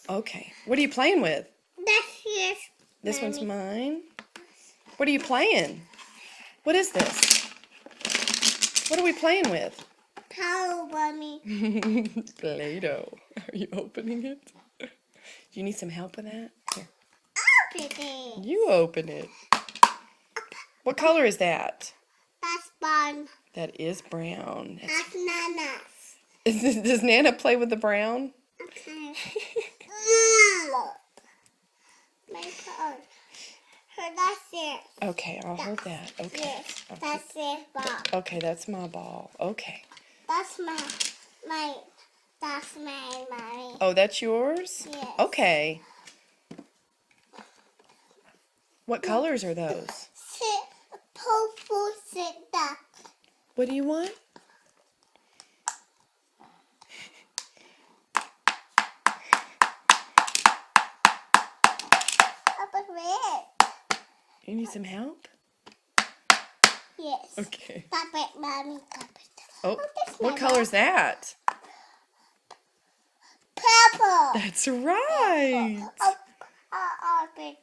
Okay. What are you playing with? That's This one's mine. What are you playing? What is this? What are we playing with? Power Bunny. Play-doh. Are you opening it? Do you need some help with that? Here. Open it. You open it. What color is that? That's brown. That is brown. That's Nana's. Does Nana play with the brown? Okay. My card. That's it. Okay, I'll hold that. Okay. Yes, I'll that's it, Bob. Okay, that's my ball. Okay. That's that's my mommy. Oh, that's yours? Yes. Okay. What colors are those? Purple duck. What do you want? Red. You need some help? Yes. Okay. Stop it, Mommy. Stop it. Oh, That's what my color is that? Purple. That's right. Open it.